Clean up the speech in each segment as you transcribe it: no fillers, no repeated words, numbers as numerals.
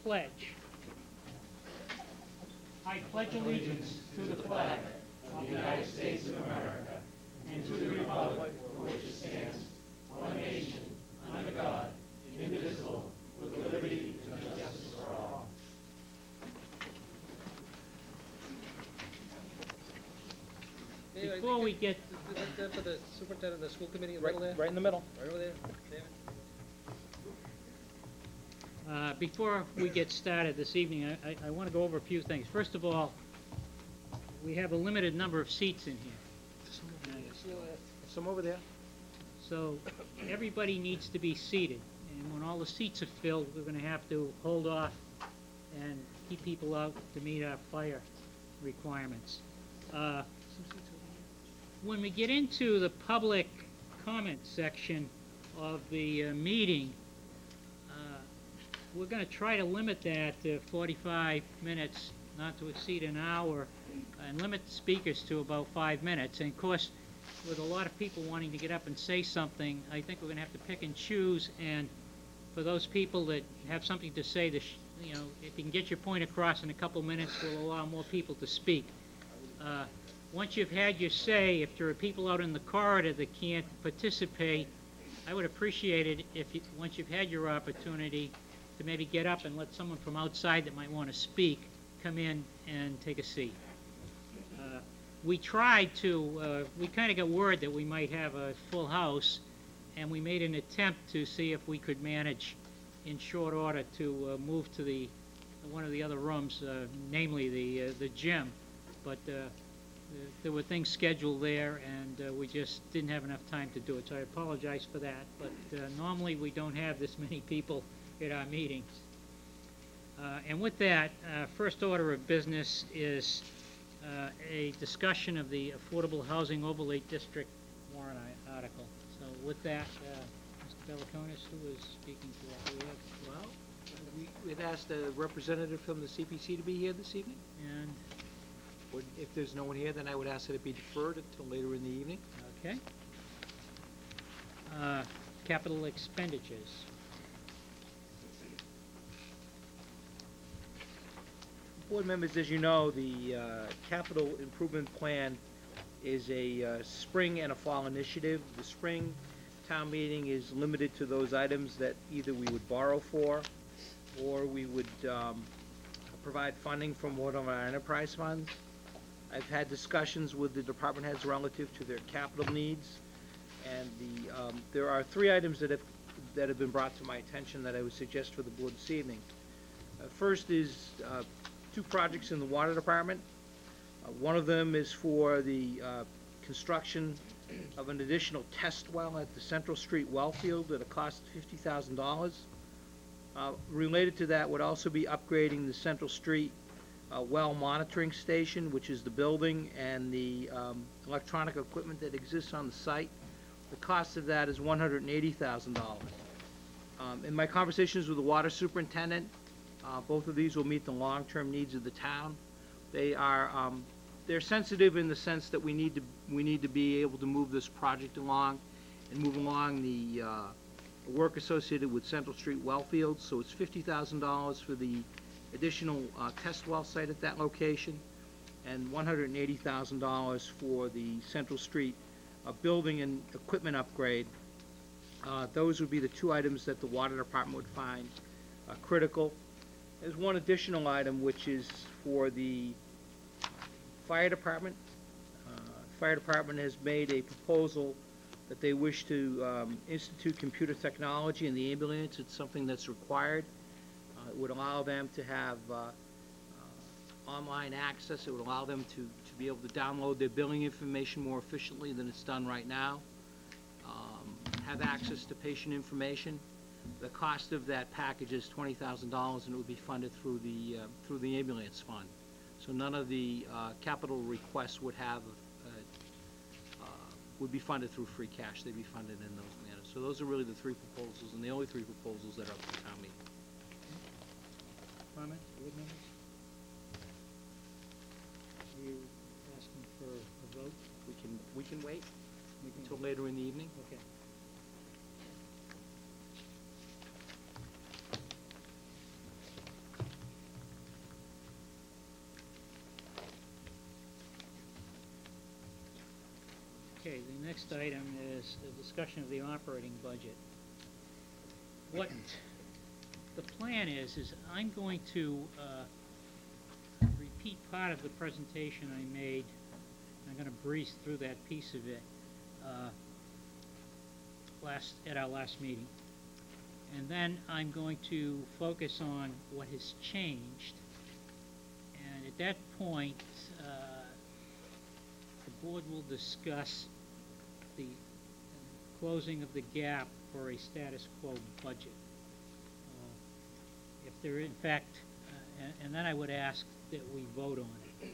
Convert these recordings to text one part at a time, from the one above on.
pledge. I pledge allegiance to the flag of the United States of America and to the republic for which it stands, one nation, under God, indivisible, with liberty and justice for all. Before we get for the superintendent of the school committee, Right in the middle. Right over there, David. Before we get started this evening, I want to go over a few things. First of all, we have a limited number of seats in here. Some over there. So everybody needs to be seated. And when all the seats are filled, we're going to have to hold off and keep people out to meet our fire requirements. When we get into the public comment section of the meeting, we're going to try to limit that to 45 minutes, not to exceed an hour, and limit speakers to about 5 minutes. And of course, with a lot of people wanting to get up and say something, I think we're going to have to pick and choose. And for those people that have something to say, if you can get your point across in a couple minutes, we'll allow more people to speak. Once you've had your say, if there are people out in the corridor that can't participate, I would appreciate it if once you've had your opportunity to maybe get up and let someone from outside that might want to speak come in and take a seat. We tried to, we kind of got word that we might have a full house, and we made an attempt to see if we could manage in short order to move to one of the other rooms, namely the gym. But there were things scheduled there, and we just didn't have enough time to do it. So I apologize for that. But normally we don't have this many people at our meetings. And with that, first order of business is a discussion of the Affordable Housing Overlay District warrant article. So with that, Mr. Beliconis, who is speaking to us? Well, we'd asked a representative from the CPC to be here this evening. And if there's no one here, then I would ask that it be deferred until later in the evening. okay. Capital expenditures. Board members, as you know, the capital improvement plan is a spring and a fall initiative. The spring town meeting is limited to those items that either we would borrow for or we would provide funding from one of our enterprise funds. I've had discussions with the department heads relative to their capital needs, and there are 3 items that have been brought to my attention that I would suggest for the board this evening. First is 2 projects in the water department. One of them is for the construction of an additional test well at the Central Street well field at a cost of $50,000. Related to that would also be upgrading the Central Street well monitoring station, which is the building and the electronic equipment that exists on the site. The cost of that is $180,000. In my conversations with the water superintendent, both of these will meet the long-term needs of the town. They're sensitive in the sense that we need to be able to move this project along and move along the work associated with Central Street well fields. So it's $50,000 for the additional test well site at that location, and $180,000 for the Central Street building and equipment upgrade. Those would be the 2 items that the water department would find critical. There's one additional item which is for the fire department. Fire department has made a proposal that they wish to institute computer technology in the ambulance. It's something that's required. It would allow them to have online access. It would allow them to be able to download their billing information more efficiently than it's done right now. Have access to patient information. The cost of that package is $20,000, and it would be funded through the ambulance fund. So none of the capital requests would be funded through free cash. They'd be funded in those manners. So those are really the 3 proposals, and the only 3 proposals that are up for town meeting. Comments, board members? Are you asking for a vote? We can wait until later in the evening. Okay. the next item is the discussion of the operating budget. What the plan is I'm going to repeat part of the presentation I made. I'm going to breeze through that piece of it at our last meeting. And then I'm going to focus on what has changed. And at that point, the board will discuss the closing of the gap for a status quo budget. If there, in fact, and then I would ask that we vote on it.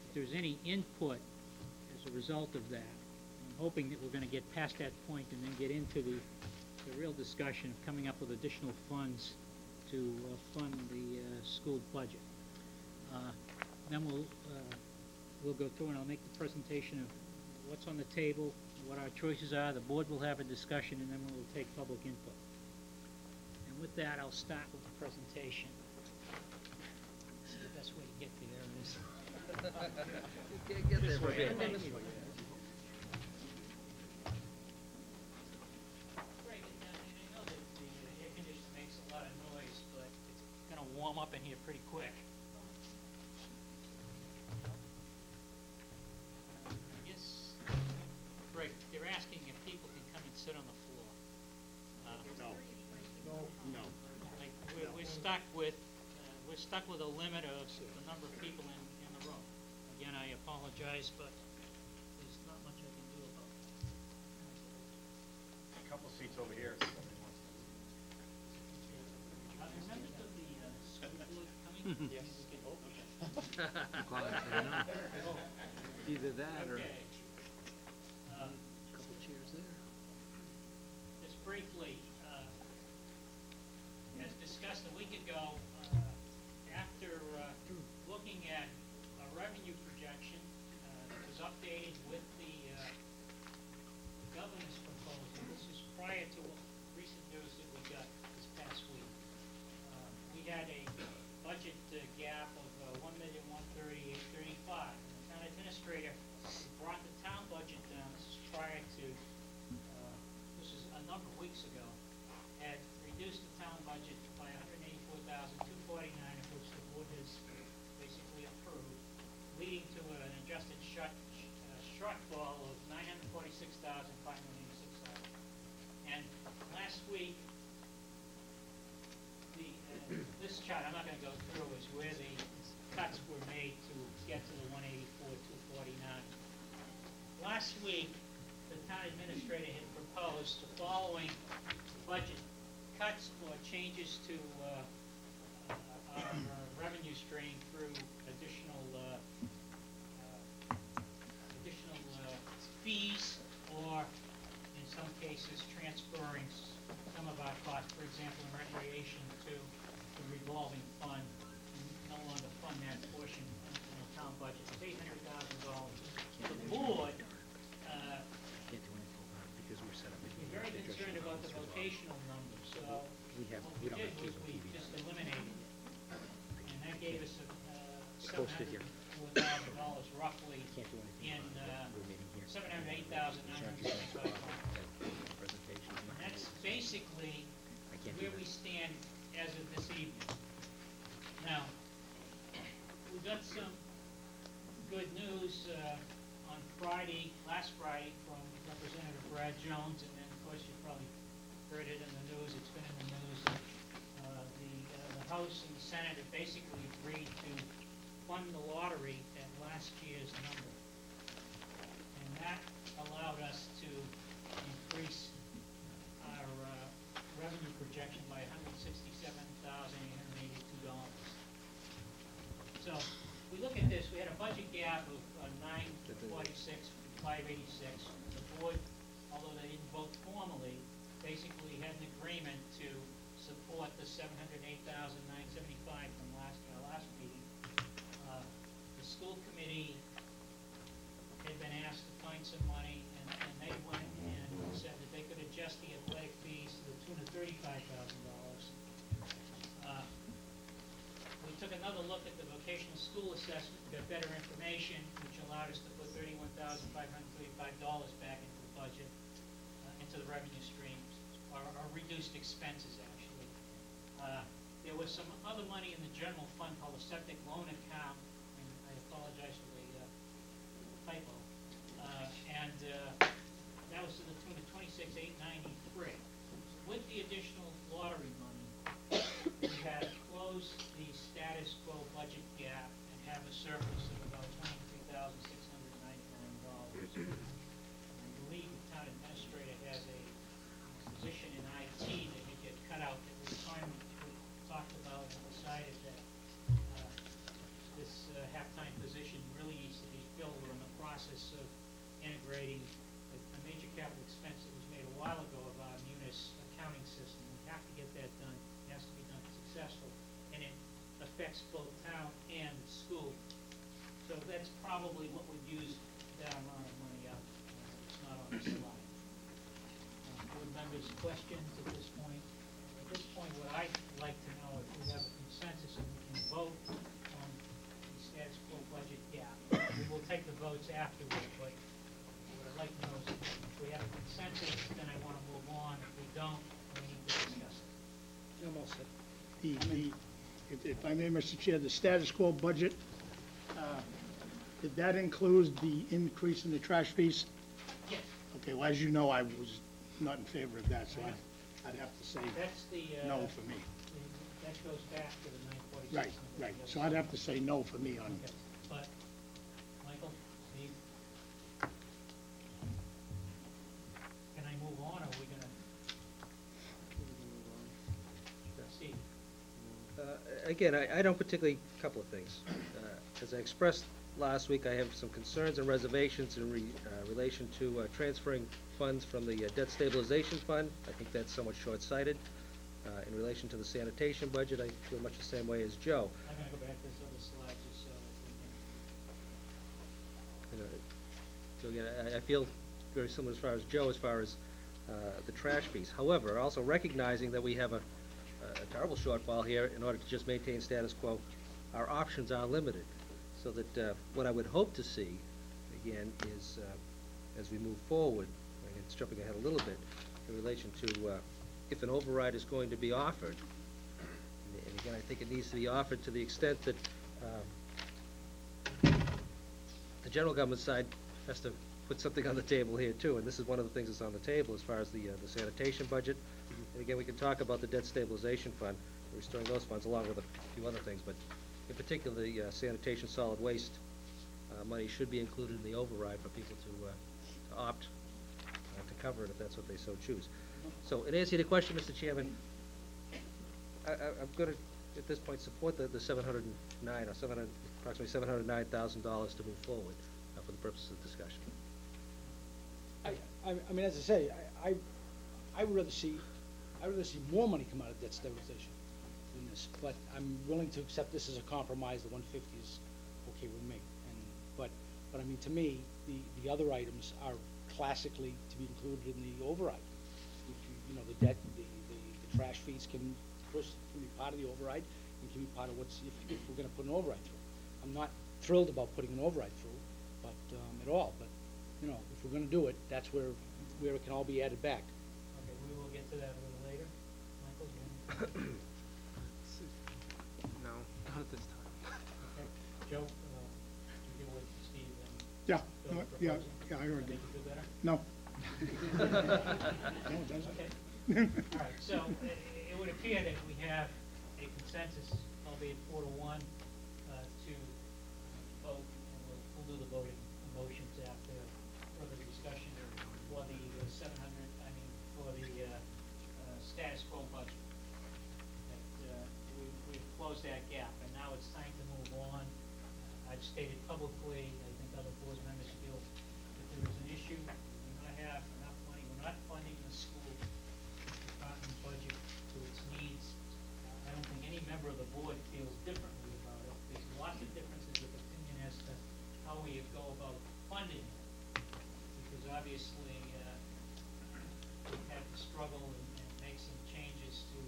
If there's any input as a result of that, I'm hoping that we're going to get past that point and then get into the real discussion of coming up with additional funds to fund the school budget. Then we'll go through and I'll make the presentation of what's on the table, what our choices are. The board will have a discussion, and then we'll take public input. And with that, I'll start with the presentation. This is the best way to get there is You can't get there, way. Brian. This way. Right, and I know that the air conditioner makes a lot of noise, but it's going to warm up in here pretty quick. I guess, Greg, they're asking if people can come and sit on the floor. No. Like, we're stuck with a limit of the number of people in the room. Again, I apologize, but there's not much I can do about that. A couple seats over here. Are there members of the school board coming? Yes. Either that or Okay. couple chairs there. Just briefly, as discussed a week ago, after looking at a revenue projection that was updated with the governor's proposal, this is prior to recent news that we got this past week. We had a budget gap of $1,138,35. The town administrator brought the town budget down. This is prior to, this is a number of weeks ago, had reduced the town budget by $184,249, of which the board has basically approved, leading to an adjusted shortfall of $946,586. And last week, this chart, I'm not going to go through, is where the cuts were made to get to the $184,249. Last week, the town administrator had proposed the following budget cuts or changes to our revenue stream through additional fees, or in some cases transferring some of our costs, for example, in recreation, to the revolving fund, and no longer fund that portion in the town budget. It's $800,000. The board Can't do anything about it because we're set up. we're very concerned about the vocational numbers, so what we don't did have was cable we TV. just eliminated it. And that gave us Posted here. $704,000 roughly Can't do anything in about it. We're meeting here. $708,965. Presentation. And that's basically I can't do where we that. stand as of this evening. Now, we got some good news on Friday, last Friday, from Representative Brad Jones, and then, of course, you probably heard it in the news, it's been in the news. The House and the Senate have basically agreed to fund the lottery at last year's number. And that allowed us to increase our revenue projection by $167,882. So, we look at this, we had a budget gap of $946,586. The board, although they didn't vote formally, basically had an agreement to support the $708,975 from our last meeting. The school committee had been asked to find some money, and they went and said that they could adjust the athletic fees to the tune of $35,000. We took another look at the vocational school assessment, got better information, which allowed us to put $31,535 $175 back into the budget, into the revenue streams, or reduced expenses, actually. There was some other money in the general fund called the septic loan account, and I apologize for the typo. And that was to the tune of $26,893. With the additional lottery money, we had closed the status quo budget gap and have a surplus of about $23,699. I believe the town administrator has a position in IT that could get cut out at retirement. We talked about and decided that this half-time position really needs to be filled. We're in the process of integrating a major capital expense that was made a while ago of our Munis accounting system. We have to get that done. It has to be done successful, and it affects both town and the school. So that's probably what would use that amount of money up. It's not on the slide. Board members, questions at this point? At this point, what I'd like to know, if we have a consensus and we can vote on the status quo budget gap. We will take the votes afterward, but what I'd like to know is if we have a consensus, then I want to move on. If we don't, we need to discuss it. I'm all set. If I may, Mr. Chair, the status quo budget, did that include the increase in the trash fees? Yes. Okay, well, as you know, I was not in favor of that, so I'd have to say That's the, no for me. that goes back to the 946. Right, right, so I'd have to say no for me on, Okay, but, Michael, Steve? Can I move on, or are we gonna? Steve? Again, I don't particularly, couple of things. As I expressed last week, I have some concerns and reservations in relation to transferring funds from the debt stabilization fund. I think that's somewhat short-sighted. In relation to the sanitation budget, I feel much the same way as Joe. I'm gonna go back to this other slide, just so that we can. So again, I feel very similar as far as Joe, as far as the trash fees. However, also recognizing that we have a terrible shortfall here in order to just maintain status quo, our options are limited. So that what I would hope to see, again, is as we move forward, and it's jumping ahead a little bit, in relation to if an override is going to be offered, and again, I think it needs to be offered to the extent that the general government side has to put something on the table here too, and this is one of the things that's on the table as far as the sanitation budget. And again, we can talk about the debt stabilization fund, restoring those funds along with a few other things, but in particular, the sanitation solid waste money should be included in the override for people to opt to cover it if that's what they so choose. So in answer to your question, Mr. Chairman, I'm going to, at this point, support the approximately $709,000 to move forward for the purposes of discussion. I mean, as I say, I would rather see more money come out of debt stabilization than this, but I'm willing to accept this as a compromise. The 150 is okay with me, but I mean, to me, the other items are classically to be included in the override. You know, the debt, the trash fees can, of course, can be part of the override and can be part of what's, if we're going to put an override through. I'm not thrilled about putting an override through, but at all. But you know, if we're going to do it, that's where it can all be added back. Okay, we will get to that a little later. Michael, do you want No, not at this time. Okay. Joe, you get with Steve and yeah, Bill yeah, proposing? yeah, I Does heard that it. make you feel better? No. No, it doesn't. Okay. All right, so it would appear that we have a consensus, albeit 4-1, to vote, and we'll do the voting motions after further discussion for the 700, for the status quo budget. That we've closed that gap, and now it's time to move on. I've stated publicly, I think other board members feel that there is an issue. We do not have enough money. We're not funding the school department budget to its needs. I don't think any member of the board feels differently about it. There's lots of differences of opinion as to how we go about funding it. Because obviously, we've had to struggle and make some changes to